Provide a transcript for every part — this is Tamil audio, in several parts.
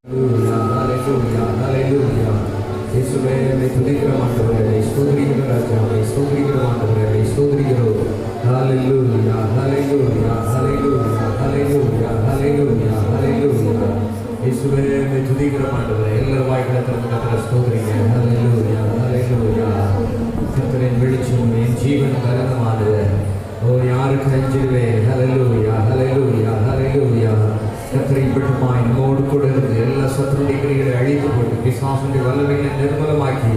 ஹalleluya ஹalleluya ஹalleluya இயேசுவே உம்மை துதிக்கிறோம் ஆண்டவரே, உம்மை ஸ்தோத்திரிக்கிறோம் ராஜா, உம்மை ஸ்தோத்திரிக்கிறோம் ஆண்டவரே, உம்மை ஸ்தோத்திரிக்கிறோம். ஹalleluya ஹalleluya ஹalleluya ஹalleluya ஹalleluya ஹalleluya இயேசுவே உம்மை துதிக்கிறோம் ஆண்டவரே. எல்லாரும் வாய்களை திறந்து கர்த்தரை ஸ்தோத்திரிங்க. ஹalleluya ஹalleluya கர்த்தரின் வெளிச்சம் என் ஜீவன் பலனமானது. ஓ யாருக்கு அஞ்சிடுவேன். ஹalleluya ஹalleluya ஹalleluya கர்த்தரை பட்டுமாய் நம்மோடு கூட இருந்து எல்லா சத்துருடைய கிரிகளை அழித்து போட்டு பிசாசுடைய வல்லமைகளை நிர்மலமாக்கி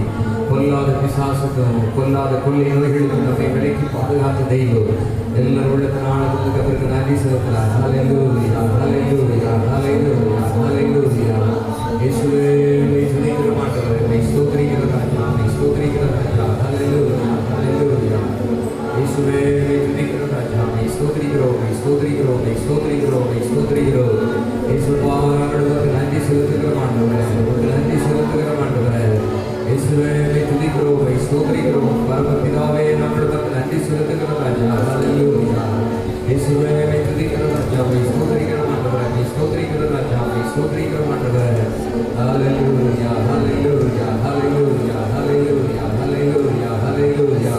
கொல்லாத பிசாசுக்கும் கொல்லாத கொள்ளை நோய்களுக்கும் நம்மை விலைக்கு பாதுகாத்த தெய்வம் எல்லாரும் உள்ளத்தினாலும் கர்த்தருக்கு நன்றி செலுத்தலாம். ஹalleluya ஹalleluya ஹalleluya ஹalleluya இயேசுவே உம்மை துதிக்கிறோம் ஆண்டவரே, உம்மை ஸ்தோத்திரிக்கிறோம் ராஜா, உம்மை ஸ்தோத்திரிக்கிறோம் ராஜா. ஹalleluya ஹalleluya இயேசுவே உம்மை துதிக்கிறோம் ராஜா, உம்மை ஸ்தோத்திரிக்கிறோம், உம்மை ஸ்தோத்திரிக்கிறோம், உம்மை ஸ்தோத்திரிக்கிறோம், உம்மை ஸ்தோத்திரிக்கிறோம். இயேசுவா உங்களுக்கு நன்றி செலுத்துகிறோம் ஆண்டவரே, உங்களுக்கு நன்றி செலுத்துகிறோம் ஆண்டவரே. இயேசுவே உம்மை துதிக்கிறோம், உம்மை ஸ்தோத்திரிக்கிறோம். பரமபிதாவே நம்மளுக்கு நன்றி செலுத்துகிறோம் ராஜா. ஹalleluya இயேசுவே உம்மை துதிக்கிறோம் ராஜா, உம்மை ஸ்தோத்திரிக்கிறோம் ஆண்டவரே, உம்மை ஸ்தோத்திரிக்கிறோம் ராஜா, உம்மை ஸ்தோத்திரிக்கிறோம் ஆண்டவரே. ஹalleluya ஹalleluya ஹalleluya ஹalleluya ஹalleluya ஹalleluya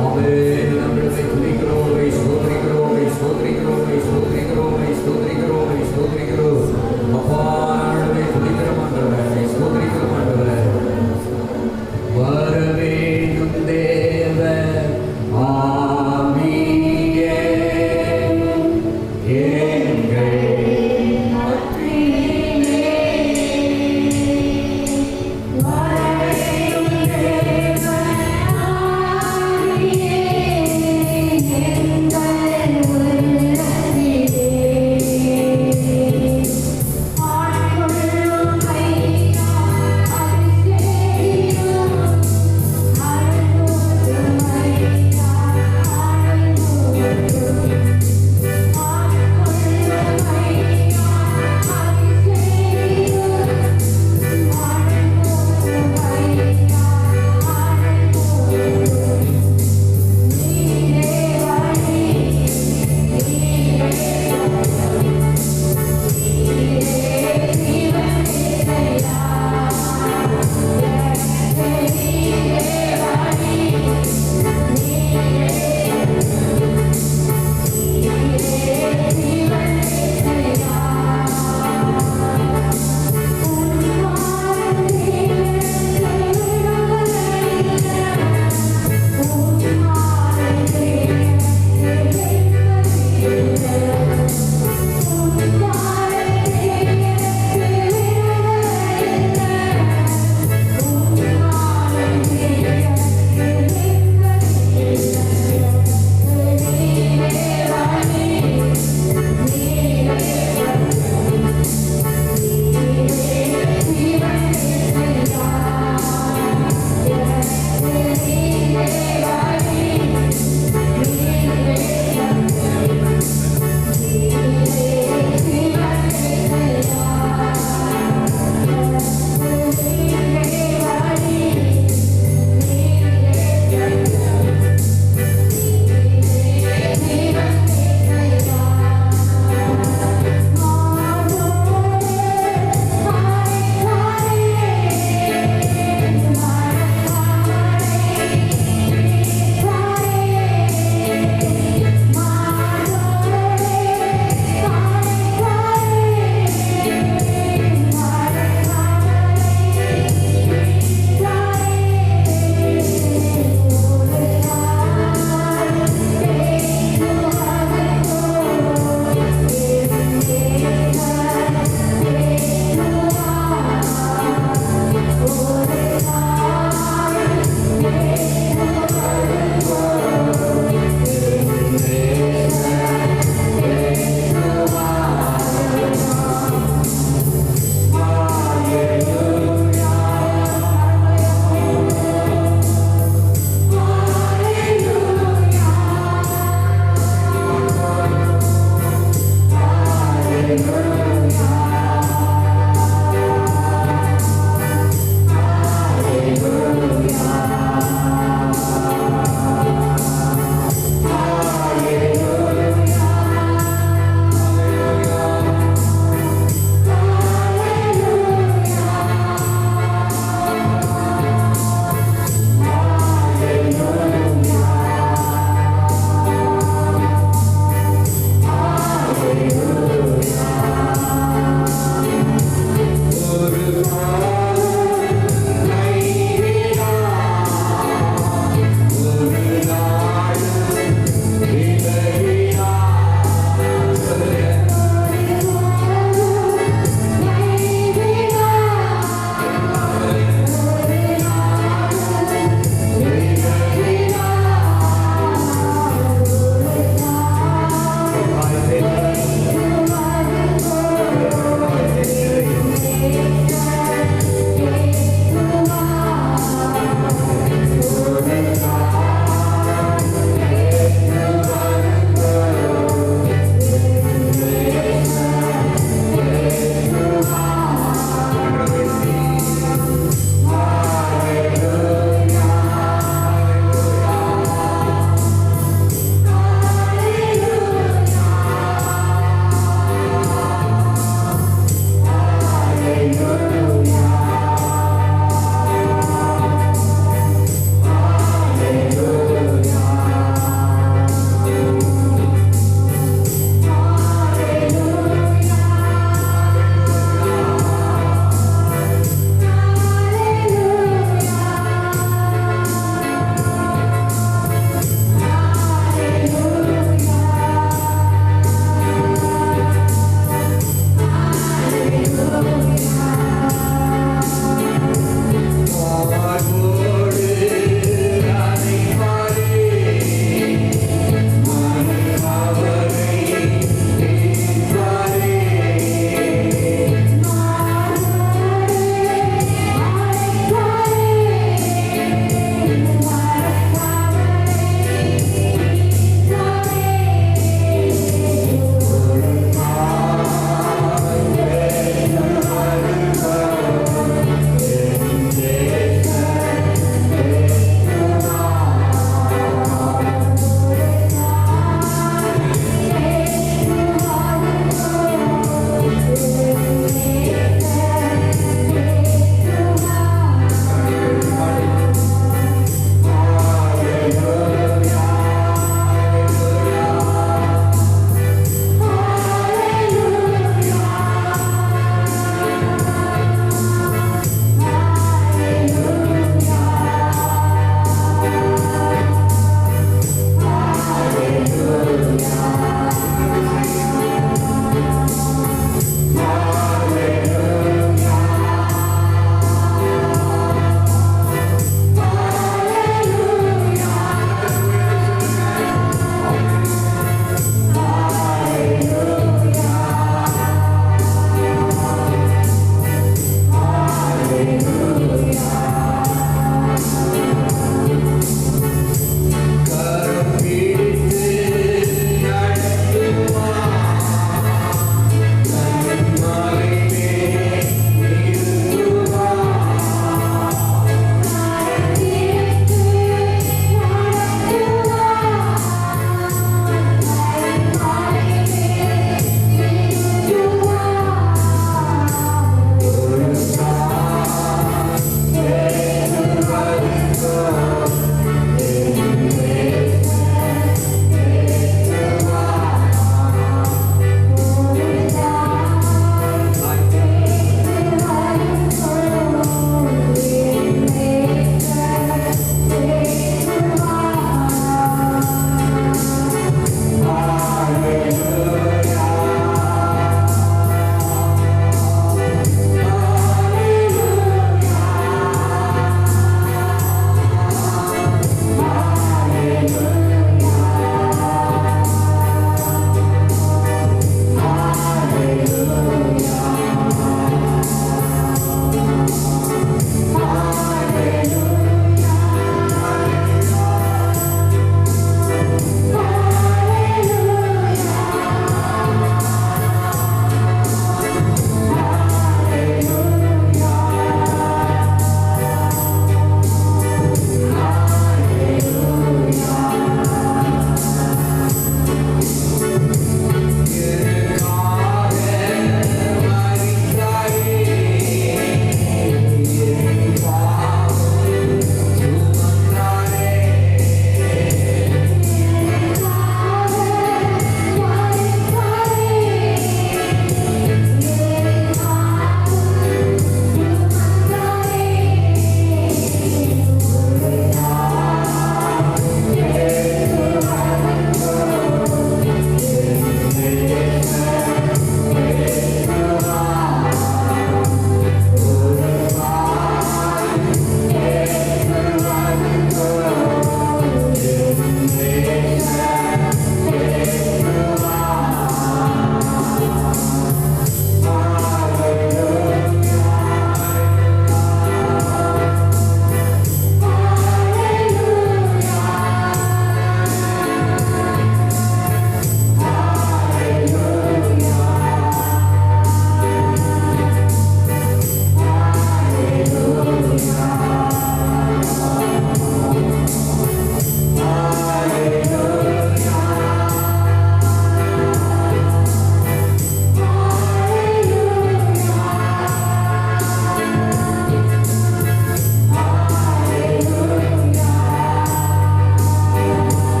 ஆமென். நம்மளுக்கு துதிக்கிறோம், உம்மை ஸ்தோத்திரிக்கிறோம், உம்மை ஸ்தோத்திரிக்கிறோம், உம்மை ஸ்தோத்திரிக்கிறோம், உம்மை ஸ்தோத்திரிக்கிறோம், உம்மை ஸ்தோத்திரிக்கிறோம். அப்பா நம்மளை துதிக்கிறோம் ஆண்டவரே, உம்மை ஸ்தோத்திரிக்கிறோம் ஆண்டவரே. வரவேண்டும் தேவ ஆவியே எங்கள் மத்தியிலே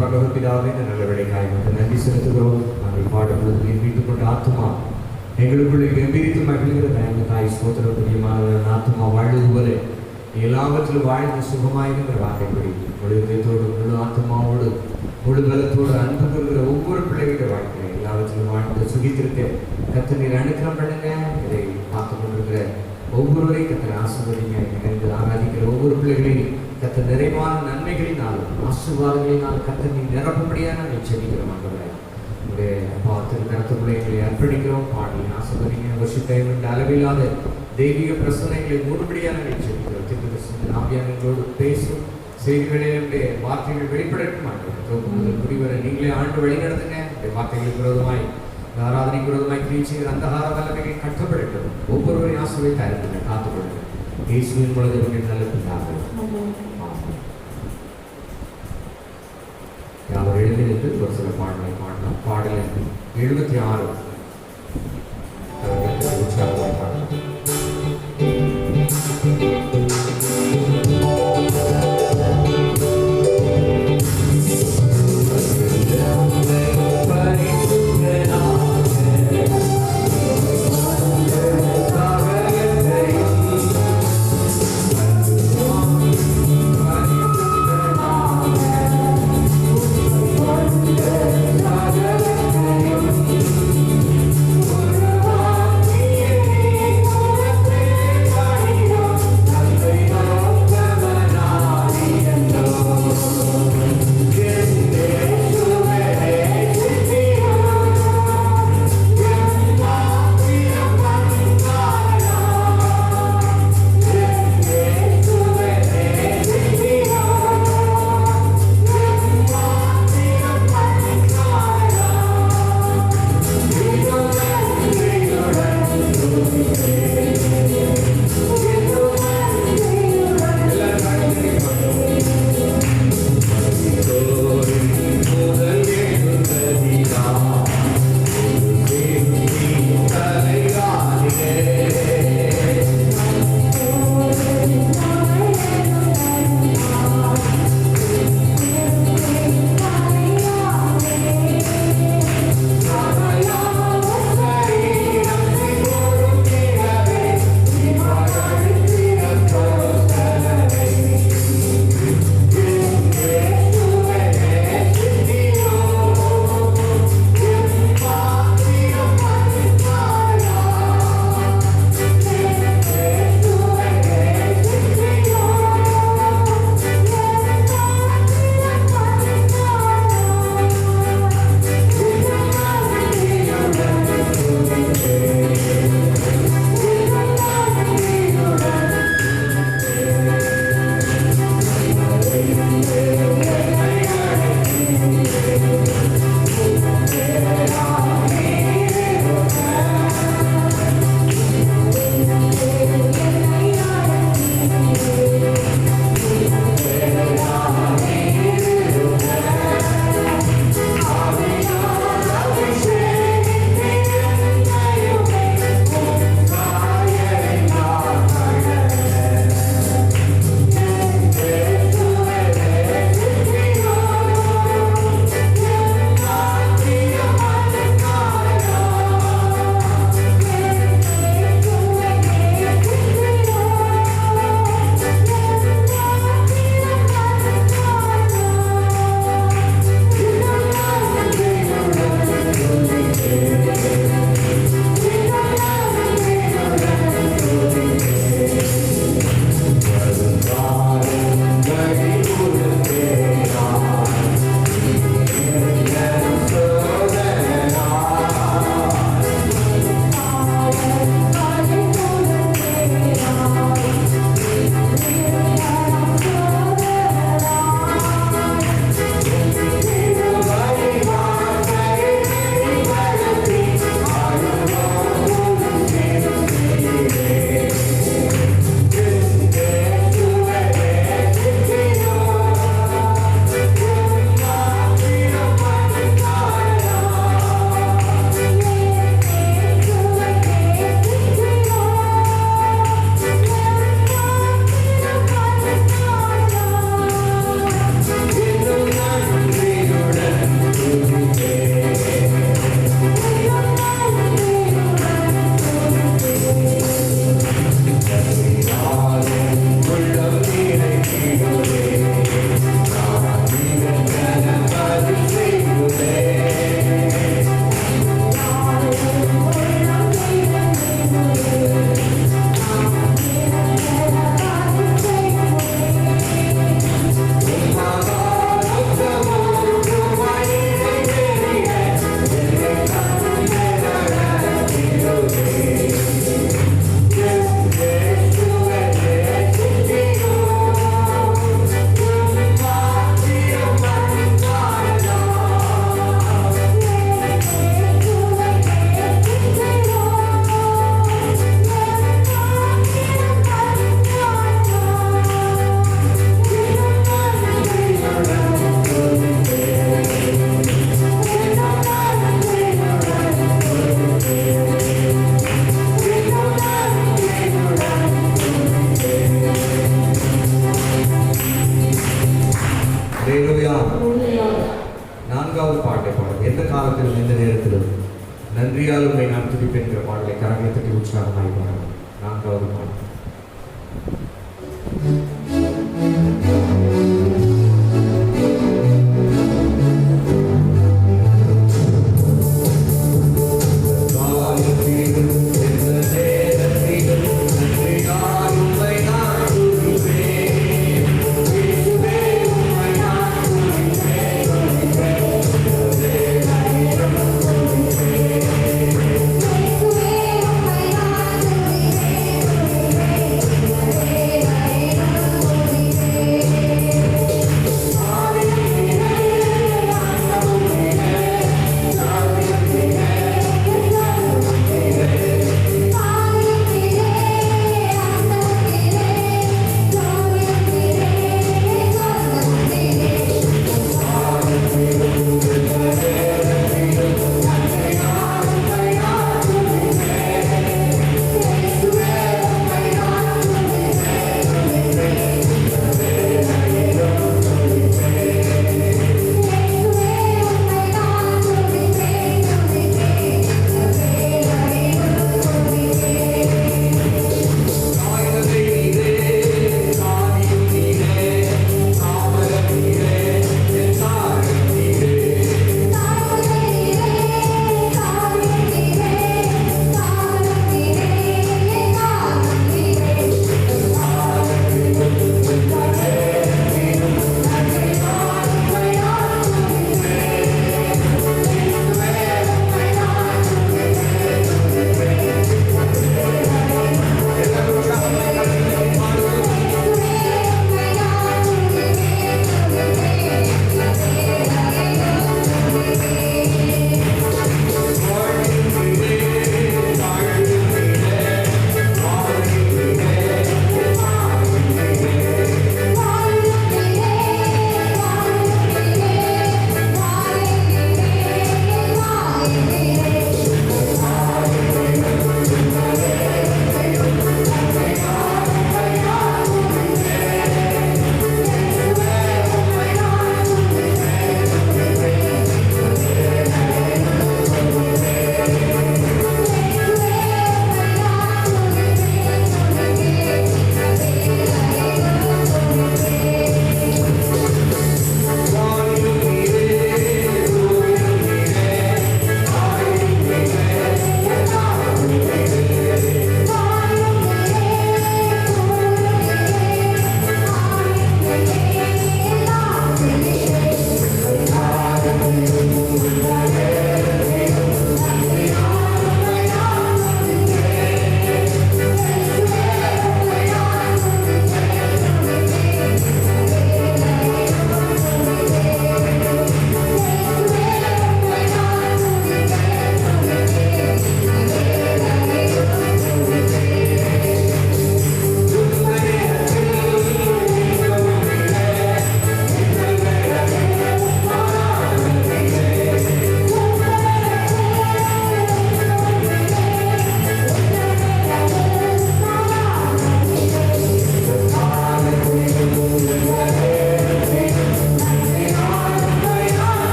பரலோக பிதாவே, இந்த நல்ல வேளைக்காய் நன்றி செலுத்துகிறோம். நாங்கள் பாடும்பொழுது மீட்டுக் கொண்ட ஆத்துமா எங்களுக்குள்ளே கம்பீரித்து மகிழ்கிறது. எங்கள் தாய் ஸ்தோத்திரம். பிரியமான ஆத்துமா வாழ்வது போல எல்லாவற்றிலும் வாழ்ந்து சுகமாயிருக்கிற வார்த்தைப்படி முழு இதயத்தோடு, முழு ஆத்மாவோடு, முழு பலத்தோடு அன்பு கொள்கிற ஒவ்வொரு பிள்ளைகளுடைய வாழ்க்கையை எல்லாவற்றிலும் வாழ்ந்து சுகித்திருக்க கர்த்தர் நீர் அனுக்கிரம் பண்ணுங்க. இதை பார்த்து கொண்டிருக்கிற ஒவ்வொருவரையும் கர்த்தர் ஆசீர்வதிங்க. இணைந்து ஆராதிக்கிற ஒவ்வொரு பிள்ளைகளையும் கர்த்தர் நிறைவான நன்மைகளினாலும் ஆசீர்வாதங்களினால் கர்த்தர் நீ நிரப்பும்படியாக நாங்கள் செபிக்கிறோம். ஆண்டவரே, உங்களுடைய பார்த்து கருத்துக்களை எங்களை அர்ப்பணிக்கிறோம். பாடி ஆசீர்வதிங்க. வசித்த அளவில்லாத தெய்வீக பிரசனைகளை முழுபடியாக நாங்கள் செபிக்கிறோம். ஆவியானங்களோடு பேசும் செய்திகளிலே வார்த்தைகள் வெளிப்படட்டும். முதல் புரிவரை நீங்களே ஆண்டு வழிநடத்துங்க. வார்த்தைகளுக்கு விரோதமாய், ஆராதனைக்கு விரோதமாய் கிரீச்சிகள் அந்தகார வல்லமைகள் கட்டப்படட்டும். ஒவ்வொருவரையும் ஆசிரியை தயாரித்து காத்துக்கொள்ளுங்க. இயேசுவின் பொழுது நல்ல பிதாவே. அவர் எழுதிட்டு ஒரு சில பாடலை பாடலாம். பாடல் 76 உற்சாகமாக பாடலாம். அல்லேலூயா. நான்காவது பாட்டை பாடுங்க. எந்த காலத்திலும் எந்த நேரத்திலும் நன்றியால் உண்மை நான் துதிப்பேன் என்கிற பாடலை கரங்களை தட்டி உற்சாகமாய் பாடுங்க. நான்காவது பாடல். Thank you.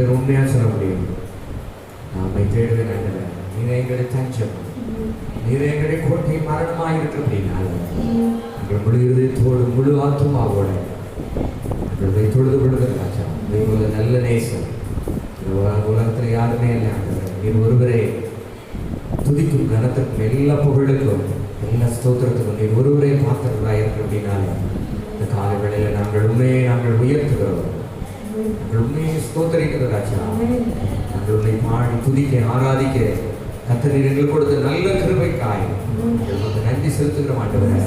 பேர் உண்மையாக சொல்ல முடியும். நாமை தேடுவேன் ஆண்டவரே, நீர் எங்களுடைய தஞ்சம், நீர் எங்களுடைய கோட்டை மரணமாக இருக்கிறபடினால் எங்கள் முழு இதயத்தோடு முழு ஆத்மாவோடு எங்களுடைய தொழுது கொள்ளுகிற ராஜா. நீர் நல்ல நேசம். உலகத்தில் யாருமே இல்லை ஆண்டவரே. நீர் ஒருவரே துதிக்கும் கனத்திற்கும் எல்லா புகழுக்கும் எல்லா ஸ்தோத்திரத்துக்கும் நீர் ஒருவரே பார்க்கிறவராக இருக்கிறபடினால இந்த காலை வேளையில் நாங்கள் உயர்த்துகிறோம். நாங்கள் உண்மையை ஸ்தோத்தரிக்கிறோம் ராஜா. நாங்கள் உண்மை பாடி துதிக்க ஆராதிக்க கர்த்தர் நீர் எங்களுக்கு கொடுத்த நல்ல கிருபைக்காய் உங்களுக்கு நன்றி செலுத்துகிறோம் ஆண்டவரே.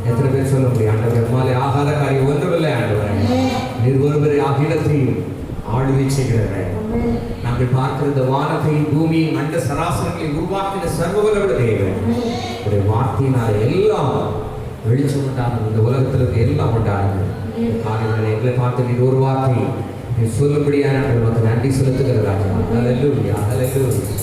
எத்தனை பேர் சொல்ல முடியும் ஆண்டவரே, மாலை ஆகாத காரியம் ஒன்றுமில்லை ஆண்டவரே. நீர் ஒருவரை அகிலத்தையும் ஆளுகை செய்கிறவரே. நாங்கள் பார்க்கிற இந்த வானத்தையும் பூமியும் அண்ட சராசரங்களை உருவாக்கின சர்வவல்லவருடைய தேவன். ஒரு வார்த்தையினால் எல்லாம் வெளிச்சம் உண்டானது. இந்த உலகத்தில் இருக்க எல்லாம் உண்டானது. காலையில் எங்களை பார்த்து நீர் ஒரு வார்த்தை நீ சொல்லும்படியான நமக்கு நன்றி செலுத்துகிற ராஜா. ஹல்லேலூயா, ஹல்லேலூயா.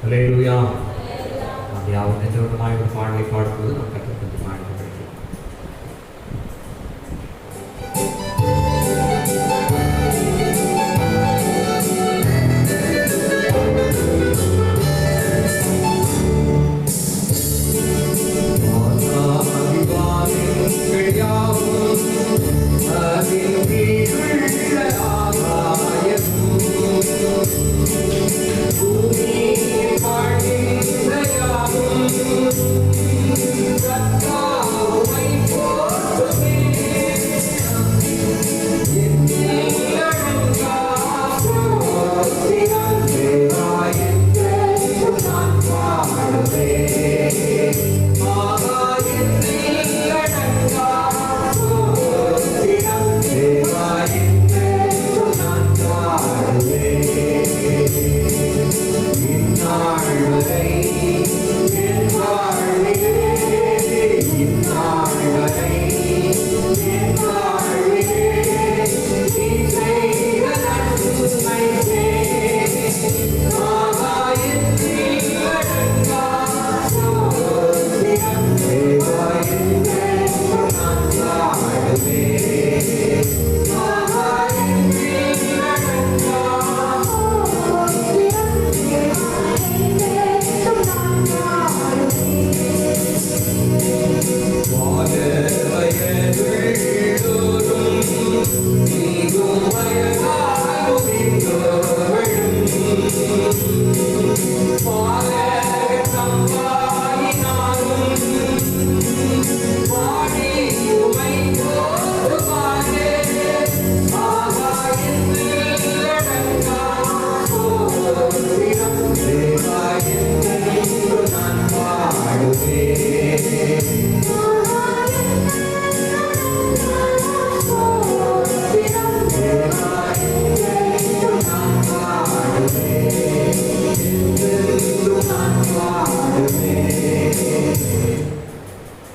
அல்லேலூயா. நாம் யாவும் நெஞ்சோட்டமாய் ஒரு பாடலை பாடும்போது நாம் கற்றுக்கொண்டு பாடி கொண்டிருக்கிறோம். Thank you.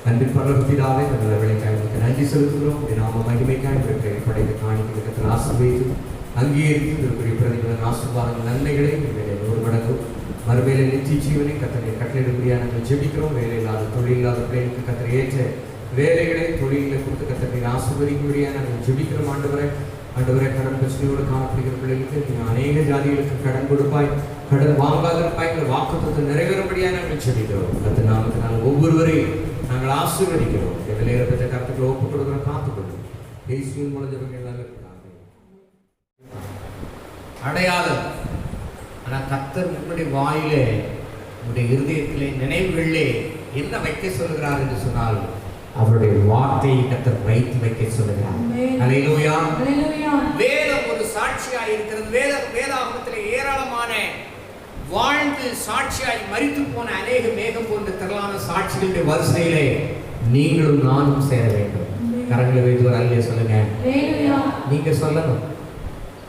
அன்பின் பரலோகத்திலே நல்ல வேளைக்காய் நன்றி செலுத்துகிறோம். நாம மகிமைக்காய் படைத்து காணிக்க ஆசீர்வதித்து அங்கீகரித்து இதற்குரிய பிரதிபலன் ஆசீர்வாதங்கள் நன்மைகளை வேலை 100 மடங்கு மறுமையில நித்திய ஜீவனை கத்தனை கட்டளையிடும்படியாக நாங்கள் ஜெபிக்கிறோம். வேலை இல்லாத தொழில் இல்லாத பிள்ளைகளுக்கு கத்தனை ஏற்ற வேலைகளை தொழில்களை கொடுத்து கத்தனை ஆசீர்வதிக்கும்படியாக நாங்கள் ஜெபிக்கிறோம். ஆண்டவரை கடன் பிரச்சனையோடு காணப்படுகிற பிள்ளைகளுக்கு நீங்கள் அநேக ஜாதிகளுக்கு கடன் கொடுப்பாய், கடன் வாங்காதிருப்பாய், வாக்குத்தத்தை நிறைவேறும்படியாக நாங்கள் ஜெபிக்கிறோம். கத்த நாமத்தினால் ஒவ்வொருவரையும் நாங்கள் ஆசீர்வதிக்கிறோம். எதில் பெற்ற கருத்துக்களை ஒப்புக் கொடுக்கிறோம். காத்துக்கொள்ளும் இயேசுவின் மூலம் ஜெபங்கள் அடையாளம். ஆனால் கர்த்தர் உங்களுடைய வாயிலே, உங்களுடைய இருதயத்திலே, நினைவுகளிலே என்ன வைக்க சொல்கிறார் என்று சொன்னால் அவருடைய வார்த்தையை கர்த்தர் வைக்க சொல்லுகிறார். அல்லேலூயா. வேதம் ஒரு சாட்சியாய் இருக்கிறது. வேதாகமத்திலே ஏராளமான வாழ்ந்து சாட்சியாய் மரித்து போன அநேக மேகம் போன்ற திரளான சாட்சிகளுடைய வரிசையிலே நீங்களும் நானும் சேர வேண்டும். கரங்களை வைத்து ஒரு அல்லே சொல்லுங்க. நீங்க சொல்லணும்.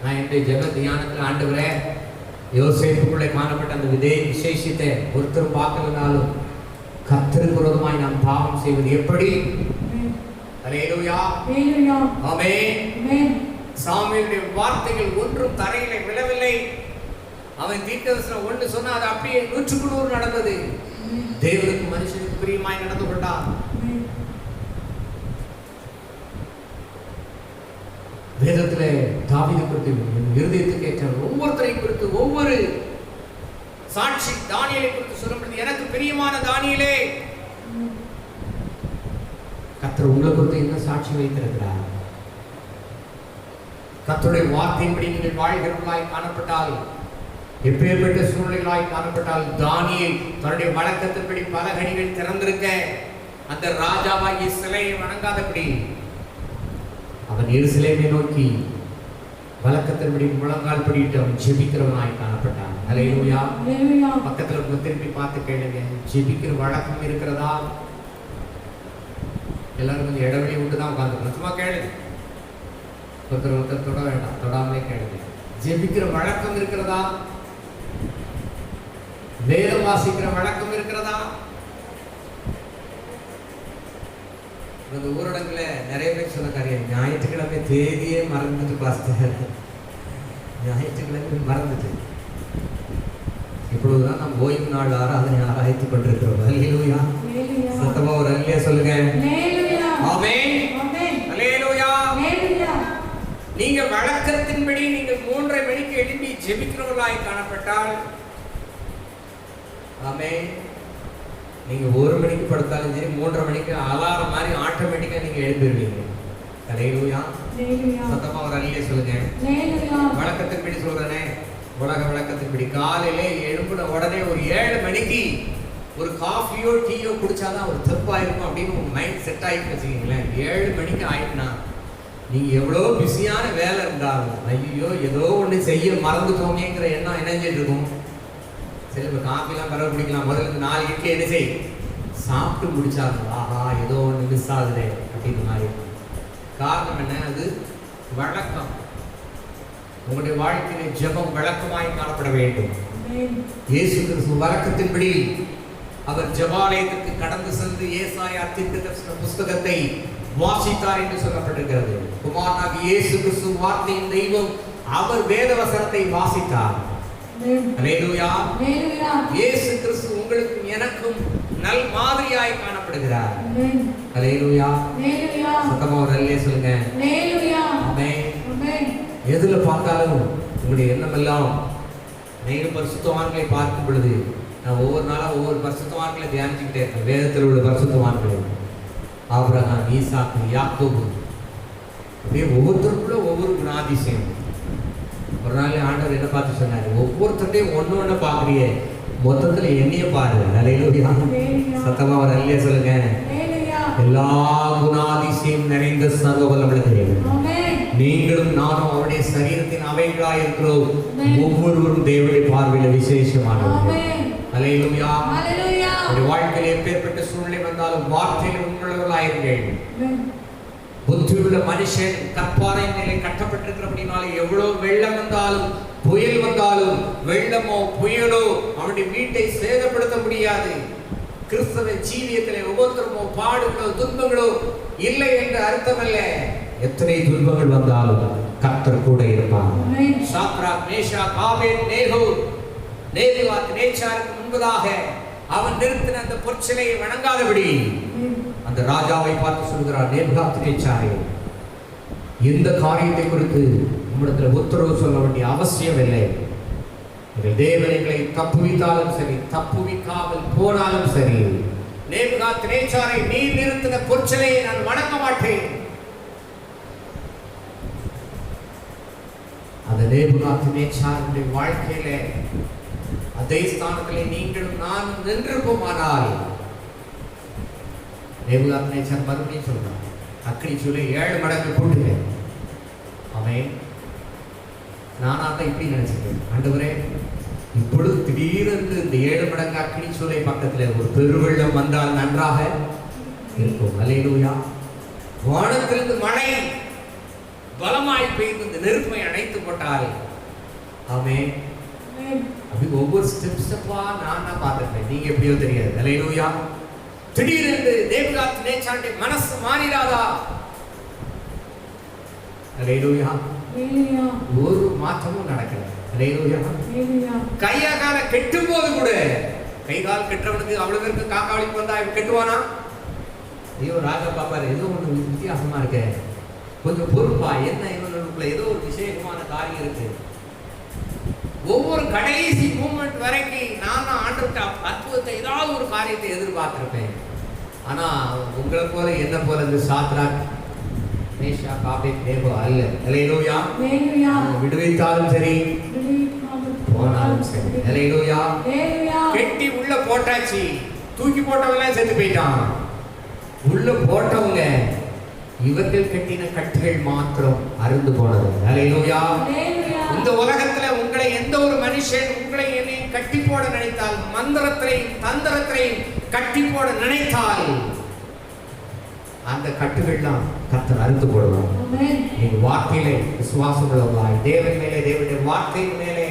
நான் என்னுடைய ஜெப தியானத்தில் ஆண்டவரே, யோசேப்புக்குள்ளே காணப்பட்ட அந்த விசேஷத்தை ஒருத்தர் பார்க்கலனாலும் கர்த்தருக்கு விரோதமாய் நாம் பாவம் செய்வது எப்படி? அல்லேலூயா. ஆமென். சாமுவேலுடைய வார்த்தைகள் ஒன்றும் தரையிலே விழவில்லை. அவன் தீர்க்கதரிசனம் ஒன்று சொன்னா அது அப்படியே 100க்கு 100 நடந்தது. தேவனுக்கு மனுஷனுக்கு பிரியமாய் நடந்து கொண்டான். வேதத்திலே தாவீது குறித்து, இருதயத்துக்கு ஏற்ற ஒவ்வொருத்தரையும் குறித்து, ஒவ்வொரு சாட்சி தானியேலை குறித்து சொல்லப்படுது. எனக்கு பிரியமான தானியேலே, கர்த்தர் உங்களை குறித்து என்ன சாட்சி வைத்திருக்கிறார்? கர்த்தருடைய வார்த்தையின்படி நீங்கள் வாழ்கிறவர்களாய் காணப்பட்டால், எப்பேற்பட்ட சூழ்நிலைகளாய் காணப்பட்டால், தானியேல் தன்னுடைய வழக்கத்தின்படி பல கனிகள் திறந்திருக்க அந்த ராஜாவாகிய சிலையை வணங்காதபடி அவன் எருசலேமை நோக்கி வழக்கத்தின்படி முழங்கால் படிட்டு அவன் ஜெபிக்கிறவனாய் காணப்பட்டான். அல்லேலூயா. பக்கத்துல திருப்பி பார்த்து கேளுங்க, ஜெபிக்கிற வழக்கம் இருக்கிறதா? எல்லாரும் கொஞ்சம் இடைவெளி விட்டு தான் உட்காந்துக்கணும். சும்மா கேளுங்க, ஒருத்தர் தொட வேண்டாம், தொடாமலே கேளுங்க. ஜெபிக்கிற வழக்கம் இருக்கிறதா? வேதம் வாசிக்கிற வழக்கம் இருக்கிறதா? இந்த ஊரடங்குல நிறைய பேர் சொன்ன காரியம், ஞாயிற்றுக்கிழமை தேதியே மறந்துட்டு பாஸ்டர், ஞாயிற்றுக்கிழமை மறந்துட்டு. இப்பொழுதுதான் நாம் ஓய்வு நாள் ஆராதனை ஆராய்த்து கொண்டிருக்கிறோம். அல்லேலூயா. சத்தமா ஒரு அல்லேலூயா சொல்லுங்க. ஆமென். அல்லேலூயா. நீங்க வழக்கத்தின்படி நீங்கள் 3:30 மணிக்கு எழுப்பி ஜெபிக்கிறவர்களாய் காணப்பட்டால், ஆமென், நீங்க 1 மணிக்கு படுத்தாலும் சரி, 3:30 மணிக்கு அலாரம் மாதிரி ஆட்டோமேட்டிக்கா நீங்க எழுப்பிடுவீங்க. அல்லேலூயா. சத்தமா ஒரு அல்லேலூயா சொல்லுங்க. வழக்கத்தின்படி சொல்றேனே, உலக வழக்கத்தின்படி காலையில எழும்பின உடனே ஒரு 7 மணிக்கு ஒரு காஃபியோ டீயோ குடிச்சாதான் ஒரு தப்பா இருக்கும் அப்படின்னு உங்க மைண்ட் செட் ஆயிட்டு வச்சுக்கீங்களேன். 7 மணிக்கு ஆயிட்டுனா நீங்க எவ்வளோ பிஸியான வேலை இருந்தாலும், ஐயோ ஏதோ ஒன்று செய்ய மறந்துட்டோமேங்கிற எண்ணம் இணைஞ்சிட்டு இருக்கும். சரி, இப்போ காஃபிலாம் பரவ பிடிக்கலாம், முதல்ல 4 இட்லி என்ன செய் சாப்பிட்டு முடிச்சாங்க, ஆஹா ஏதோ ஒன்று மிஸ் ஆகுதே அப்படின்னு மாதிரி. காரணம் என்ன? அது வழக்கம். உங்களுடைய வாழ்க்கையில ஜெபம் வழக்கமாய் காணப்பட வேண்டும். இயேசு கிறிஸ்து வழக்கத்தின்படி அவர் ஜெபாலயத்திற்கு கடந்து சென்று ஏசாயா தீர்க்கதரிசன புஸ்தகத்தை வாசித்தார் என்று சொல்லப்பட்டிருக்கிறது. குமாரனாகிய இயேசு கிறிஸ்து வார்த்தையின் தெய்வம், அவர் வேத வசனத்தை வாசித்தார். அல்லேலூயா. இயேசு கிறிஸ்து உங்களுக்கும் எனக்கும் நல் மாதிரியாய் காணப்படுகிறார். அல்லேலூயா. சத்தமா ஒரு அல்லேலூயா சொல்லுங்க. ஆமென். எதுல பார்த்தாலும் உங்களுடைய எண்ணம் எல்லாம் அநேக பரிசுத்தவான்களை பார்க்கும் பொழுது, நான் ஒவ்வொரு நாளும் ஒவ்வொரு பரிசுத்தவான்களை தியானிச்சுக்கிட்டே இருக்கேன். வேதத்தில் உள்ள பரிசுத்தவான்கள், ஆபிரகாம், ஈசாக்கு, யாக்கோபு, அப்படியே ஒவ்வொருத்தருக்குள்ள ஒவ்வொரு குணாதிசயம். ஒரு நாள் ஆண்டவர் என்ன பார்த்து சொன்னாரு, ஒவ்வொருத்தரையும் ஒன்று பார்க்குறியே, மொத்தத்துல என்னைய பாரு. அல்லேலூயா. சத்தமா ஒரு அல்லேலூயா சொல்லுங்க. எல்லா குணாதிசயம் நிறைந்த சர்வவல்லமை தேவன், நீங்களும் நானும் அவருடைய சரீரத்தின் அவைகளாய் இருக்கிறோம். ஒவ்வொருவரும் தேவனுடைய பார்வையில விசேஷமானவர்கள். அல்லேலூயா. உங்களுடைய வாழ்க்கையில் எப்பேற்பட்ட சூழ்நிலை வந்தாலும் வார்த்தையில் உண்மையுள்ளவர்களாயிருங்கள். புத்தியுள்ள மனுஷன் கற்பாறை நிலை கட்டப்பட்டிருக்கிறபடினாலே எவ்வளவு வெள்ளம் வந்தாலும், புயல் வந்தாலும், வெள்ளமோ புயலோ அவனுடைய வீட்டை சேதப்படுத்த முடியாது. கிறிஸ்தவ ஜீவியத்திலே உபத்திரமோ பாடுகளோ துன்பங்களோ இல்லை என்று அர்த்தமல்ல. எத்தனை துன்பங்கள் வந்தாலும் கர்த்தர் கூட இருப்பார். சாத்ராக் மேஷாக் ஆபேத்நேகோ நேபுகாத்நேச்சாருக்கு முன்பதாக அவன் நிறுத்தின அந்த பொற்சிலையை வணங்காதபடி அந்த ராஜாவை பார்த்து சொல்கிறார், நேபுகாத்நேச்சாரே, இந்த காரியத்தை குறித்து உம்மிடத்தில் உத்தரவு சொல்ல வேண்டிய அவசியம் இல்லை. தேவன் எங்களை தப்புவித்தாலும் சரி, தப்புவிக்காமல் போனாலும் சரி, நேபுகாத்நேச்சாரை நீர் நிறுத்தின பொற்சிலையை நான் வணங்க மாட்டேன். அந்த நேபுகாத்நேச்சாருடைய வாழ்க்கையில அதே ஸ்தானத்திலே நீங்களும் நானும் நின்றிருப்போமானால், நேபுகாத்நேச்சார் மறுபடியும் சொல்றான், அக்கினி சூளை 7 மடங்கு கூட்டுவேன். அவன் நானாக இப்படி நினைச்சிருக்கேன், ஆண்டவரே இப்பொழுது திடீரென்று இந்த 7 மடங்கு அக்கினி சூளை பக்கத்தில் ஒரு பெருவெள்ளம் வந்தால் நன்றாக இருக்கும். அல்லேலூயா. வானத்திலிருந்து மழை பலமாய் பெய்து இந்த நெருப்பை அணைத்து போட்டால், ஆமென். அப்படி ஒவ்வொரு ஸ்டெப்பா நான் பார்த்துருக்கேன், நீங்க எப்படியோ தெரியாது. அல்லேலூயா. திடீரென்று நேபுகாத்நேச்சாருடைய மனசு மாறிடாதா? அல்லேலூயா. ஒரு மாற்றமும் நடக்கல. அல்லேலூயா. கையா கால கெட்டும் போது கூட, கை கால் கெட்டவனுக்கு அவ்வளவு பேருக்கு காக்காவளிக்கு வந்தா கெட்டுவானா? ஐயோ ராஜா பாப்பாரு, ஏதோ ஒண்ணு வித்தியாசமா இருக்க, கொஞ்சம் பொறுப்பா, என்ன இவனுக்குள்ள ஏதோ ஒரு விசேஷமான காரியம் இருக்கு. ஒவ்வொரு கடைசி மூமெண்ட் வரைக்கும் நான் ஆண்டவர்கிட்ட அற்புதத்தை ஏதாவது ஒரு காரியத்தை எதிர்பார்த்திருப்பேன். ஆனா உங்களை போல என்ன போல இந்த சாத்ராக் மேஷாக் ஆபேத்நேகோ அல்ல. அல்லேலூயா. விடுவித்தாலும் சரி, போனாலும் சரி. அல்லேலூயா. கெட்டி உள்ள போட்டாச்சு, தூக்கி போட்டவங்க செத்து போயிட்டான். உள்ள போட்டவங்க இவர்கள் கட்டின கட்டுகள் மாத்திரம் அருந்து போனது. அல்லேலூயா. இந்த உலகத்துல உங்களை எந்த ஒரு மனுஷன் உங்களை என்னையும் கட்டி போட நினைத்தால், மந்திரத்திலையும் தந்திரத்திலையும் கட்டி போட நினைத்தால், அந்த கட்டுகள்லாம் கர்த்தர் அறுத்து போடுவார். நீங்க வார்த்தையிலே விசுவாசம் உள்ளவர்களாய் தேவன் மேலே, தேவனுடைய வார்த்தையின் மேலே,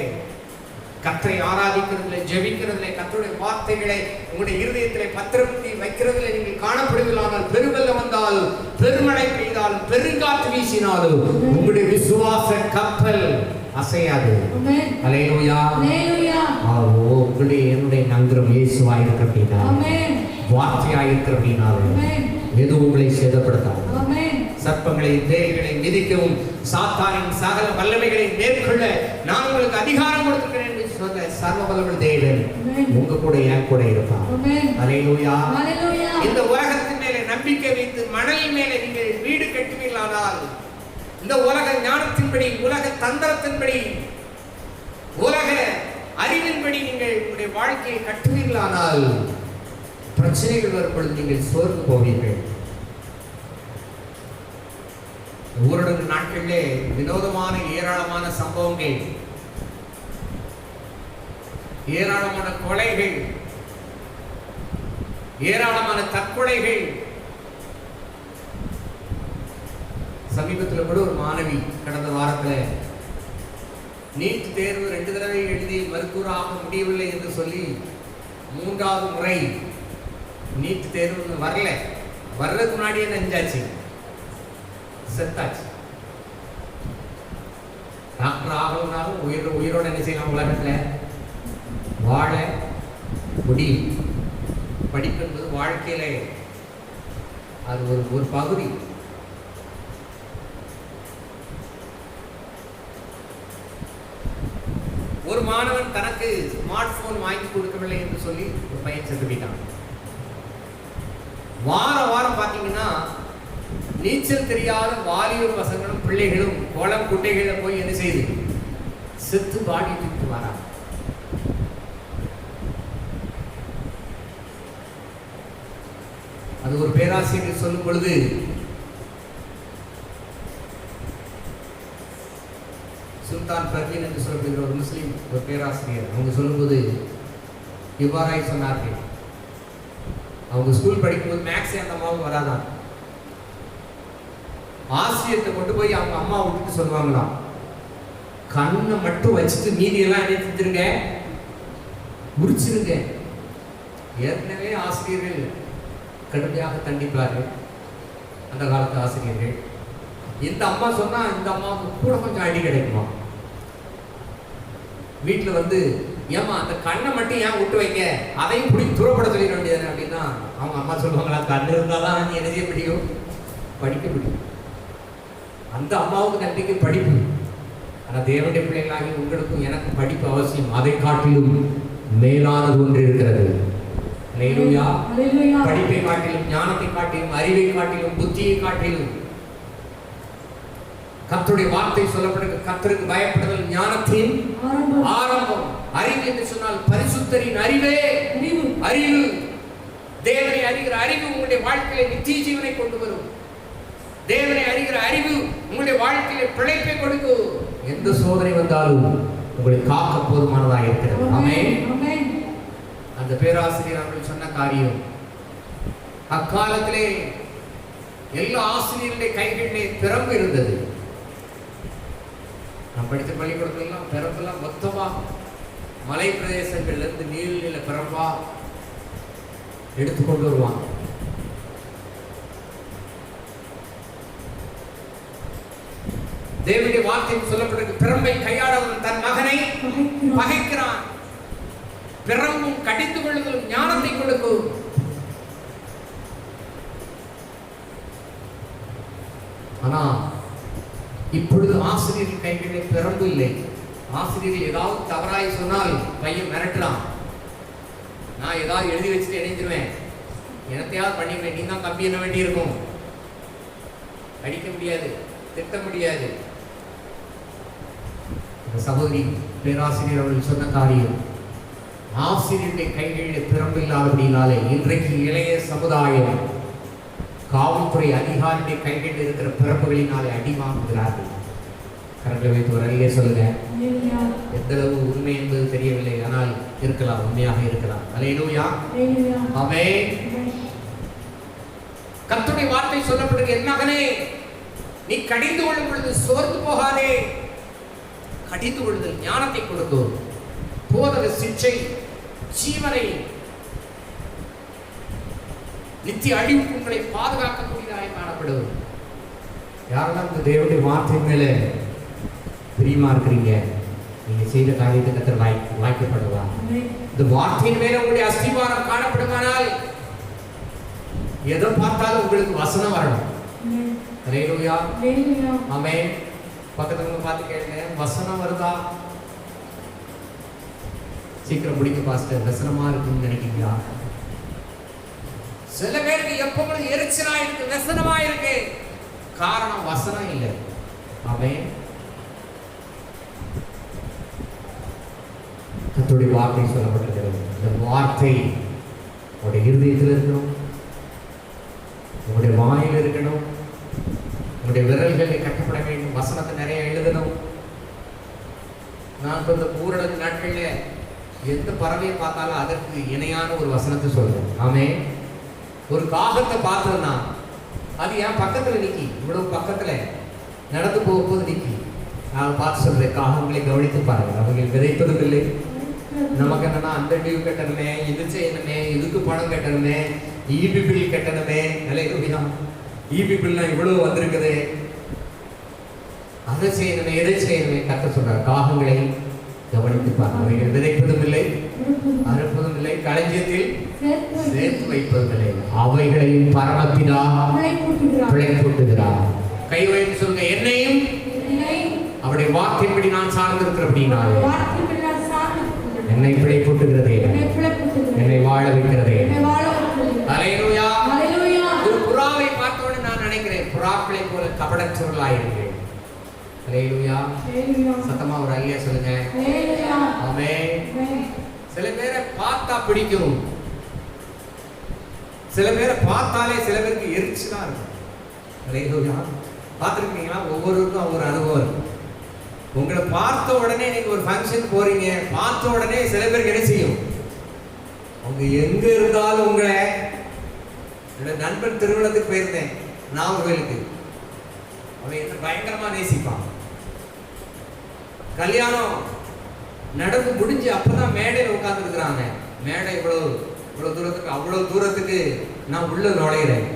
கர்த்தரை ஆராதிக்கிறதுல, ஜெபிக்கிறதுல, கர்த்தருடைய வார்த்தைகளை உங்களுடைய இருதயத்திலே பத்திரப்படுத்தி வைக்கிறதுல நீங்கள் காணப்படுவீர்களானால், பெருவெள்ளம் வந்தாலும், பெருமழை பெய்தாலும், பெருங்காற்று வீசினாலும் உங்களுடைய விசுவாச கப்பல் அசையாது. அல்லேலூயா. உங்களுடைய என்னுடைய நங்கரம் இயேசுவா இருக்க அப்படின்னா, வார்த்தையா இருக்க அப்படின்னாலும் எதுவும் உங்களை சேதப்படுத்தாது. சர்ப்பங்களை தேவைகளை மிதிக்கவும் சாத்தானின் சகல வல்லமைகளை மேற்கொள்ள நான் உங்களுக்கு அதிகாரம் கொடுத்திருக்கிறேன் என்று சொன்ன சர்வ வல்லமை தேவன் உங்க கூட என் கூட இருப்பார். அல்லேலூயா. இந்த உலகத்தின் மேலே நம்பிக்கை வைத்து மணல் மேலே நீங்கள் வீடு கட்டுவீர்களானால், இந்த உலக ஞானத்தின்படி, உலக தந்திரத்தின்படி, உலக அறிவின்படி நீங்கள் உங்களுடைய வாழ்க்கையை கட்டுவீர்களானால், பிரச்சனைகள் வரும்பொழுது நீங்கள் சோர்ந்து போவீர்கள். ஊரடங்கு நாட்களிலே வினோதமான ஏராளமான சம்பவங்கள், ஏராளமான கொலைகள், ஏராளமான தற்கொலைகள். சமீபத்தில் கூட ஒரு மாணவி கடந்த வாரத்தில் நீட் தேர்வு 2 தடவை எழுதி மருத்துவராக முடியவில்லை என்று சொல்லி 3வது முறை நீட் தேர்வு வரல, வர்றதுக்கு முன்னாடியே நெஞ்சாச்சு, செத்தாச்சு. டாக்டர் ஆகணும்னாலும் உயிரோட என்ன செய்யலாம், உலகத்தில் வாழ முடியும். படிப்பு என்பது வாழ்க்கையில அது ஒரு பகுதி. ஒரு மாணவன் தனக்கு ஸ்மார்ட் போன் வாங்கி கொடுக்கவில்லை என்று சொல்லி ஒரு பையன் செத்து போயிட்டான். வாரம் பார்த்தீங்கன்னா நீச்சல் தெரியாத வாலிபர் பசங்களும் பிள்ளைகளும் குளம் குட்டைகளை போய் என்ன செய்து செத்து பாடி தூக்கிட்டு வராங்க. அது ஒரு பேராசிரியர் சொல்லும் பொழுது, சுல்தான் பர்வீன் என்று சொல்லப்படுகிற ஒரு முஸ்லீம் ஒரு பேராசிரியர், அவங்க சொல்லும்போது இவ்வாறாய் சொன்னார்கள். அவங்க ஸ்கூல் படிக்கும்போது மேக்ஸே அந்த அம்மாவும் வராதான். ஆசிரியத்தை கொண்டு போய் அவங்க அம்மா விட்டுட்டு சொல்லுவாங்களாம், கண்ணை மட்டும் வச்சுட்டு மீதியெல்லாம் என்ன செஞ்சிருங்க, உரிச்சிருங்க. ஏற்கனவே ஆசிரியர்கள் கடுமையாக தண்டிப்பார்கள், அந்த காலத்து ஆசிரியர்கள். இந்த அம்மா சொன்னால் இந்த அம்மாவுக்கு கூட கொஞ்சம் அடி கிடைக்குமா. வீட்டில் வந்து ஏமா அந்த கண்ணை மட்டும் ஏன் விட்டு வைக்க, அதையும் பிடிச்சி தூரப்பட சொல்லிட வேண்டியது அப்படின்னா அவங்க அம்மா சொல்லுவாங்களா, கண்ணு இருந்தால் தான் நீ என்ன செய்ய முடியும், படிக்க முடியும். அந்த அம்மாவுக்கு கண்டிக்கு படிப்பு. ஆனால் தேவனுடைய பிள்ளைகளாகி உங்களுக்கும் எனக்கு படிப்பு அவசியம். அதை காட்டிலும் மேலானது ஒன்று இருக்கிறது. அல்லேலூயா. படிப்பை காட்டிலும், ஞானத்தை காட்டிலும், அறிவை காட்டிலும், புத்தியை காட்டிலும் கர்த்தருடைய வார்த்தை சொல்லப்படுகிறது. கர்த்தருக்கு பயப்படுதல் ஞானத்தின் ஆரம்பம். அறிவு என்று சொன்னால் பரிசுத்தரின் அறிவே அறிவு. தேவனை அறிகிற அறிவு உங்களுடைய வாழ்க்கையில நித்திய ஜீவனை கொண்டு வரும். தேவனை அறிகிற அறிவு உங்களுடைய வாழ்க்கையில பிழைப்பை கொடுக்கும். எந்த சோதனை வந்தாலும் உங்களை காக்க போதுமானதாக இருக்கிறது. ஆமென். அந்த பேராசிரியர் அவர்கள் சொன்ன காரியம், அக்காலத்திலே எல்லா ஆசிரியர்களுடைய கைகளிலே பிரம்பு இருந்தது. நான் படித்த பள்ளிக்கூடத்திலாம் பிரம்பெல்லாம் மொத்தமா மலை பிரதேசங்கள்ல இருந்து நீல பிரம்பா எடுத்துக்கொண்டு வருவாங்க. தேவனுடைய வார்த்தையில் சொல்லப்பட்டிருக்கு, பிரம்பை கையாளவன் தன் மகனை பகைக்கிறான். பிரம்பும் கடிந்து கொள்ளுதலும் ஞானத்தை கொடுக்கும். ஆனா இப்பொழுது ஆசிரியர் கைகளில் பிரம்பு இல்லை. ஆசிரியர் ஏதாவது தவறாய் சொன்னால் பையன் மிரட்டலாம். நான் ஏதாவது எழுதி வச்சுட்டு இணைஞ்சிருவேன், எனத்தையாவது பண்ணிடுவேன், நீ தான் கம்பி என்ன வேண்டி இருக்கும். அடிக்க முடியாது, திட்ட முடியாது. சகோதரி பேராசிரியர் அவர்கள் சொன்ன காரியம், ஆசிரியருடைய கைகளில் பிரம்பு இல்லாதபடினாலே இன்றைக்கு இளைய சமுதாயம் காவல்துறை அதிகாரியுடைய கைகளில் இருக்கிற பிரம்புகளினாலே அடி வாங்குகிறார்கள். கரங்களை வைத்து ஒரு அறிய சொல்லுங்க. எந்த அளவு உண்மை என்பது தெரியவில்லை, ஆனால் இருக்கலாம், உண்மையாக இருக்கலாம். அல்லேலூயா. ஆமென். கர்த்தருடைய வார்த்தை சொல்லப்படுகிறது, என் மகனே நீ கடிந்து கொள்ளும் பொழுது சோர்ந்து போகாதே. கடிந்து கொள்ளுதல் ஞானத்தை கொடுக்கும். போதக சிக்ஷை ஜீவனை நித்திய அழிவுக்கு உங்களை பாதுகாக்கக்கூடியதாக காணப்படும். யாரெல்லாம் இந்த தேவனுடைய வார்த்தை மேல பிரியமா இருக்கிறீங்க, நீங்க செய்த காரியத்தை கர்த்தர் வாய்க்கப்படுவா. இந்த வார்த்தையின் மேல உங்களுடைய அஸ்திவாரம் காணப்படுமானால் எதை பார்த்தாலும் உங்களுக்கு வசனம் வரணும். அல்லேலூயா. ஆமென். பக்கத்துல பார்த்து கேளுங்க, வசனம் வருதா? சீக்கிரம் முடிக்க பாஸ்டர், வசனமா இருக்குன்னு நினைக்கிறீங்களா? சில பேருக்கு எப்பவும் எரிச்சலா இருக்கு, வசனமா இருக்கு, காரணம் வசனம் இல்லை. ஆமென். கர்த்தருடைய வார்த்தை சொல்லப்பட்டிருக்கிறது. இந்த வார்த்தை உங்களுடைய இருதயத்தில் இருக்கணும், உங்களுடைய வாயில் இருக்கணும், உங்களுடைய விரல்களில் கட்டப்பட வேண்டும். வசனத்தை நிறைய எழுதணும். நான் இந்த ஊரடங்கு நாட்கள்ல எந்த பறவையை பார்த்தாலும் அதற்கு இணையான ஒரு வசனத்தை சொல்றேன். ஆமென். ஒரு காகத்தை பார்த்தோம்னா அது என் பக்கத்துல நிக்கி, இவ்வளவு பக்கத்துல நடந்து போகும்போது நிக்கி. நான் பார்த்து சொல்றேன், காகங்களை கவனித்து பாருங்க, அவங்க விதைப்பதும் இல்லை. நமக்கு என்னன்னா அந்த டியூ கட்டணுமே, இது செய்யணுமே, இதுக்கு பணம் கட்டணுமே, இபி பில் கட்டணுமே. அல்லேலூயா. இபி பில்லாம் இவ்வளவு வந்திருக்குது, அதை செய்யணுமே, எதை செய்யணுமே. கர்த்தர் சொல்றார், காகங்களை கவனித்து பாருங்க, அவைகள் விதைப்பதும் இல்லை, அறுப்பதும் இல்லை, களஞ்சியத்தில் சேர்த்து வைப்பதும் இல்லை, அவைகளையும் பரமபிதா பிழைப்பூட்டுகிறார். கை வைத்து சொல்லுங்க, என்னையும் அவருடைய வாக்கின்படி நான் சார்ந்திருக்கிறபடினாலே என்னை பிழைப்பூட்டுகிறதே, என்னை வாழ வைக்கிறதே. அல்லேலூயா. ஒரு புறாவை பார்த்தோன்னு நான் நினைக்கிறேன், புறாக்களை போல கபடச்சொல்லாயிருக்கிறேன். அல்லேலூயா. சத்தமா ஒரு அல்லேலூயா சொல்லுங்க. ஆமென். சில பேரை பார்த்தா பிடிக்கும், சில பேரை பார்த்தாலே சில பேருக்கு எரிச்சலா இருக்கும். அல்லேலூயா. பார்த்துருக்கீங்களா? ஒவ்வொருவருக்கும் ஒவ்வொரு அனுபவம் இருக்கும். உங்களை பார்த்த உடனே நீங்க ஒரு ஃபங்க்ஷன் போறீங்க, பார்த்த உடனே சில பேருக்கு என்ன செய்யும், அவங்க எங்க இருந்தாலும் உங்களை. என்னோட நண்பன் திருமணத்துக்கு போயிருந்தேன், நாகர்கோயிலுக்கு. அவன் என்ன பயங்கரமா நேசிப்பான். கல்யாணம் நடந்து முடிஞ்சு அப்பதான் மேடையில் உட்கார்ந்து இருக்கிறாங்க. மேடை இவ்வளவு அவ்வளோ தூரத்துக்கு நான் உள்ள நுழையிறேன்.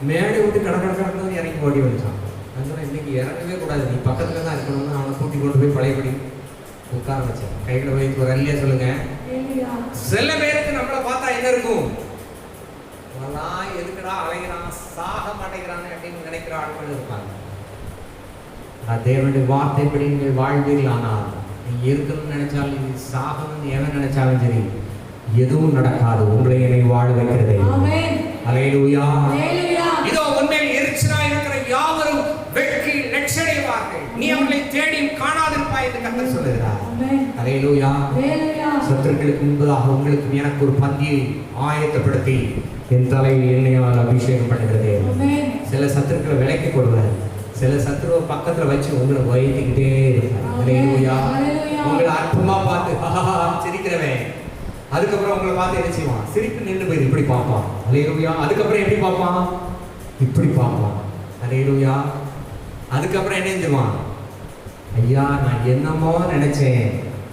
மேடை விட்டு கடற்கடன்னு இறங்கி ஓடி வந்துட்டான். அதனால இன்னைக்கு இறங்கவே கூடாது, நீ பக்கத்துல தான் இருக்கணும்னு அவனை கூட்டி கொண்டு போய் பழையபடி உட்கார வச்சேன். கைகளை வைத்து ஒரு அல்லையா சொல்லுங்க. சில பேருக்கு நம்மளை பார்த்தா என்ன இருக்கும், எதுக்குடா அலைகிறான், சாக மாட்டேங்கிறான்னு அப்படின்னு நினைக்கிற ஆட்கள் இருப்பாங்க. தேவனுடைய வார்த்தைப்படி நீங்கள் வாழ்வீர்கள். ஆனால் நீங்க இருக்கணும்னு நினைச்சாலும் நீங்க சாகணும்னு எவன் நினைச்சாலும் சரி, எதுவும் நடக்காது. உங்களை என்னை வாழ வைக்கிறது. அல்லேலூயா. இதோ உன்மேல் எரிச்சலா இருக்கிற யாவரும் வெட்கி லட்சடைவார்கள், நீ அவர்களை தேடி காணாதிருப்பாய் என்று கர்த்தர் சொல்லுகிறார். அல்லேலூயா. சத்துருக்களுக்கு முன்பதாக உங்களுக்கு எனக்கு ஒரு பந்தியை ஆயத்தப்படுத்தி என் தலையில் எண்ணெயால் அபிஷேகம் பண்ணுகிறது. சில சத்துருக்களை விலைக்கு கொடுவார், சில சத்துருவை பக்கத்துல வச்சு உங்களை வைத்துக்கிட்டே இருப்பார். அல்லேலூயா. உங்களை அற்புதமா பார்த்து சிரிக்கிறவன் அதுக்கப்புறம் உங்களை பார்த்து என்ன செய்வான், சிரிப்பு நின்று போய் இப்படி பார்ப்பான். அல்லேலூயா. அதுக்கப்புறம் எப்படி பார்ப்பான், இப்படி பார்ப்பான். அல்லேலூயா. அதுக்கப்புறம் என்ன செஞ்சுவான், ஐயா நான் என்னமோ நினைச்சேன்,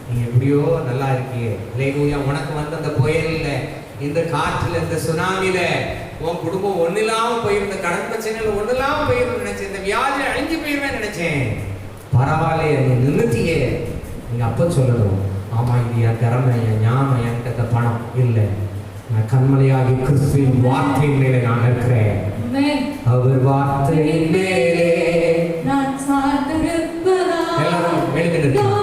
நீ எப்படியோ நல்லா இருக்கியே. அல்லேலூயா. உனக்கு வந்து அந்த புயல்ல, இந்த காற்றுல, இந்த சுனாமில உன் குடும்பம் ஒன்னில்லாம போயிருந்த, கடன் பிரச்சனையில ஒன்னில்லாம போயிருந்த நினைச்சேன், இந்த வியாதி அழிஞ்சு போயிருவேன் நினைச்சேன். பரவாயில்லையே, நீ நிறுத்தியே. நீங்க அப்ப சொல்லணும், ஆமா இது என் திறமை, என் ஞானம், என்கிட்ட பணம் இல்லை, நான் கண்மலையாகி கிறிஸ்துவின் வார்த்தையின் மேலே நான் இருக்கிறேன். அவர் வார்த்தையின் மேலே நான் சார்ந்திருப்பதால் எல்லாரும் எழுந்திருக்கிறோம்.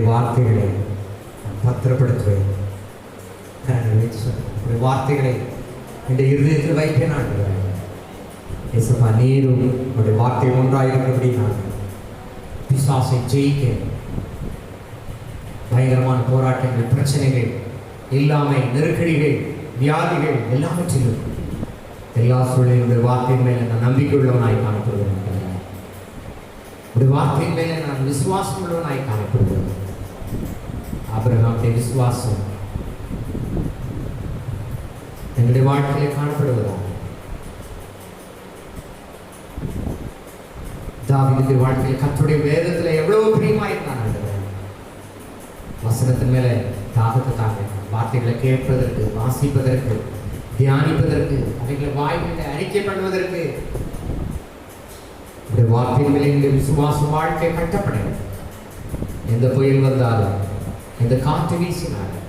வார்த்தைகளை பத்திரப்படுத்துவேன். வார்த்தைகளை இந்த இருதயத்தில் வைப்பேன். நான் இயேசுப்பா நீரும் உடைய வார்த்தை ஒன்றாயிருக்கிறபடி நான் பிசாசை ஜெயிக்க பயங்கரமான போராட்டங்கள், பிரச்சனைகள், இல்லாமை, நெருக்கடிகள், வியாதிகள் எல்லாவற்றிலும் எல்லா சூழ்நிலையுடைய வார்த்தையின் மேலே நான் நம்பிக்கை உள்ளவனாய் காணப்படுவேன். உடைய வார்த்தையின் மேலே நான் விசுவாசம் உள்ளவனாய் காணப்படுவேன். ஆபிரகாமுடைய விசுவாசம் எங்களுடைய வாழ்க்கையிலே காணப்படுவதாக தாவீதுடைய வாழ்க்கையில் கர்த்தருடைய வேதத்தில் எவ்வளவு பிரியமாயிருந்தான். வசனத்தின் மேலே தாகத்தை தாங்க, வார்த்தைகளை கேட்பதற்கு, வாசிப்பதற்கு, தியானிப்பதற்கு, அவைகளை வாய்களை அறிக்கை பண்ணுவதற்கு. இந்த வார்த்தையின் மேலே இந்த விசுவாச வாழ்க்கை கட்டப்படும். எந்த புயல் வந்தாலும், எந்த காற்று வீசினாலும்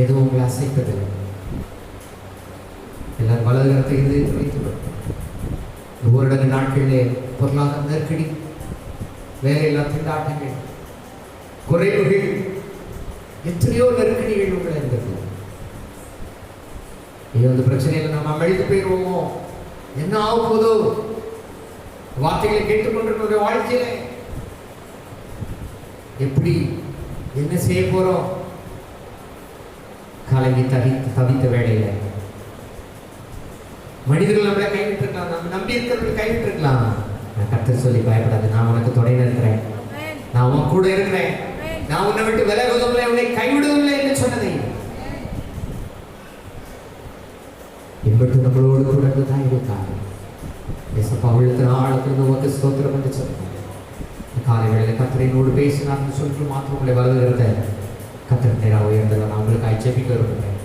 எதுவும் உங்களை அசைப்பதில்லை. எல்லாரும் வலதுகரத்தை இதயத்தில் வைத்துள்ளோம். ஊரடங்கு நாட்களிலே பொருளாதார நெருக்கடி, வேலையில்லா திண்டாட்டங்கள், குறைவுகள், எத்தனையோ நெருக்கடிகள் உங்களை இருந்தது. இது அந்த பிரச்சனையில் நம்ம அழித்து போயிடுவோமோ, என்ன ஆக போதோ, வார்த்தைகளை கேட்டுக்கொண்டிருக்கிற வாழ்க்கையில எப்படி என்ன செய்ய போறோம், கலங்கி தவித்த வேலையில மனிதர்கள் நம்மளை கைவிட்டிருக்கலாம், நம்ம நம்பி இருக்கிறவர்கள் கைவிட்டிருக்கலாம். நான் கர்த்தர் சொல்லி பயப்படாது, நான் உனக்கு துணையில இருக்கிறேன், நான் உன் கூட இருக்கிறேன், நான் உன்னை விட்டு விலகுவதில்லை, உன்னை கைவிடுவதில்லை என்று சொன்னதை இன்பட்டு நம்மளோடு கூட தான் இருக்காங்க. ஏசப்பா உள்ளத்தின் ஆழத்திலிருந்து உனக்கு ஸ்தோத்திரம் என்று சொன்னாங்க. காலை வேளையில் கர்த்தரோடு பேசினார்னு சொல்லிட்டு மாத்திரம் உங்களை வருகிறத கர்த்தர் நேராக உயர்ந்ததை நான் உங்களுக்கு அச்சபிக்க விரும்புகிறேன்.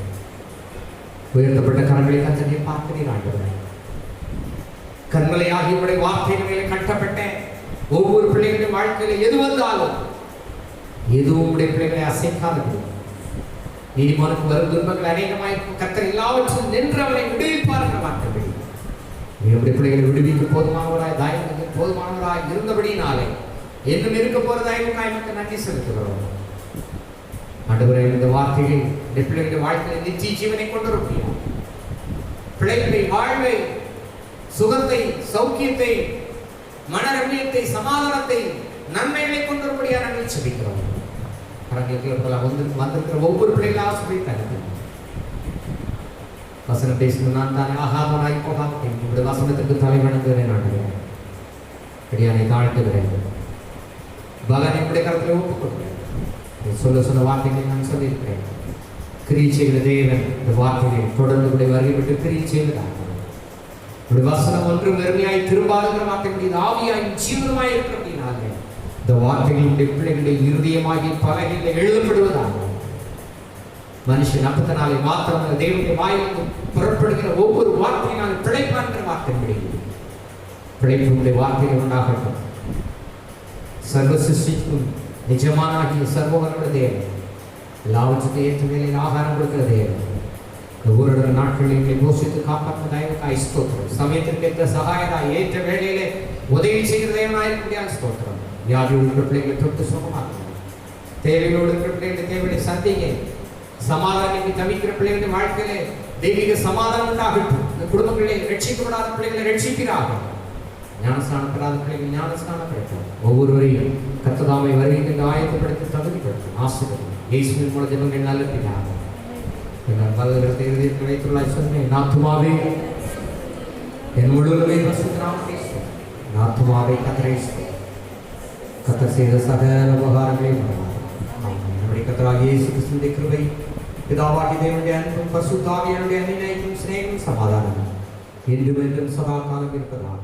உயர்த்தப்பட்ட கரங்களை கர்த்தரை பார்க்கிறீர் ஆண்டவரே. கண்மலையாகி உடைய வார்த்தைகளிலே கட்டப்பட்ட ஒவ்வொரு பிள்ளைகளின் வாழ்க்கையில எது வந்தாலும் எதுவும் உடைய பிள்ளைகளை அசைக்காதது. நீதிமானுக்கு வரும் துன்பங்கள் அநேகமாயிருக்கும், கர்த்தர் எல்லாவற்றும் நின்று அவனை விடுவிப்பார்கள். வார்த்தைகள் என்னுடைய பிள்ளைகளை விடுவிக்க போதுமானவராய் தாயனுக்கு போதுமானவராய் இருந்தபடினாலே இன்னும் இருக்க போறதாய் நமக்கு நன்றி செலுத்துகிறோம். ஆண்டவரே, இந்த வார்த்தைகள் இந்த பிள்ளைகளுடைய வாழ்க்கையில் நிச்சய ஜீவனை கொண்டு வரும். பிள்ளைகளை வாழ்வை, சுகத்தை, சௌக்கியத்தை, மனரம்யத்தை, சமாதானத்தை, நன்மைகளை கொண்டு வரும்படியாக நாங்கள் செபிக்கிறோம். வந்திருக்கிற ஒவ்வொரு பிள்ளைகளும் ஆசிரியத்தாங்க. வசனம் பேசணும் நான் தானே ஆகாதவனாய் போகாம என்னுடைய வசனத்துக்கு தலை வணங்குகிறேன். ஆண்டுகிறேன் அடியானை தாழ்த்துகிறேன். பலன் என்னுடைய கருத்தில் ஒப்புக்கொள்கிறேன். சொன்ன வார்த்தைகளை நான் சொல்லியிருக்கிறேன். கிரியை செய்கிற தேவன் இந்த வார்த்தைகளை தொடர்ந்து உடைய வருகை விட்டு கிரியை செய்வதாக. உடைய வசனம் ஒன்று வெறுமையாய் திரும்பாதுகிற வார்த்தைகளுடைய ஆவியாய் ஜீவனமாய் இருக்கிற அப்படின்னாலே இந்த வார்த்தைகளுடைய பிள்ளைகளுடைய இருதயமாகி பலகையில் எழுதப்படுவதாக. மனுஷன் அப்பத்தினாலே மாத்திரமல்ல, தேவனுடைய வாயிலிருந்து புறப்படுகிற ஒவ்வொரு வார்த்தையினாலும் பிழைப்பான்ற வார்த்தை முடியும். பிழைப்புடைய வார்த்தைகள் உண்டாகட்டும். சர்வ சிருஷ்டிக்கும் நிஜமானாகிய சர்வவனுடைய தேவன், எல்லாவற்றுக்கும் ஏற்ற வேலையில் ஆகாரம் கொடுக்கிற தேவன், ஒவ்வொரு நாட்களில் எங்களை போஷித்து காப்பாற்றுவதாய் ஸ்தோத்திரம். சமயத்திற்கு ஏற்ற சகாயராய் ஏற்ற வேலையிலே உதவி செய்கிற தேவனாயிருக்க ஸ்தோத்திரம். வியாதியோடு இருக்கிற பிள்ளைகளை தொட்டு சுகமாக்குங்க. தேவையோடு இருக்கிற பிள்ளைகளை தேவையை சந்திங்க. சமாதானம் தவிக்கிற பிள்ளைகளுடைய வாழ்க்கையிலே தெய்வீக சமாதானம் உண்டாகட்டும். இந்த குடும்பங்களை ரட்சிக்கப்படாத பிள்ளைகளை ரட்சிக்கிறார்கள். ஞானஸ்நானம் பெறாத பிள்ளைகள் ஞானஸ்நானம் பெறட்டும். ஒவ்வொருவரையும் கர்த்ததாமை வருகைக்கு ஆயத்தப்படுத்தி தகுதிப்படுத்தும். ஆசீர்வாதம் இயேசுவின் மூலம் ஜெபங்கள் நல்ல பிதாவே. நான் பலவிதத்தை இருதயத்தில் வைத்துள்ளாய் சொன்னேன். நாத்துமாவே என் முழுவதுமே பரிசுத்தராமத்தை ஸ்தோத்திரம். நாத்துமாவே கர்த்தரை ஸ்தோத்திரம். கர்த்தர் செய்த சகல உபகாரங்களையும் நம்முடைய கர்த்தராகிய இயேசு கிறிஸ்துவின் கிருபை, பிதாவாகிய தேவனுடைய அன்பும் பரிசுத்த ஆவியானவருடைய அன்பினையும் சிநேகமும் சமாதானமும் என்றும் என்றும் சதா காலம் இருப்பதாக.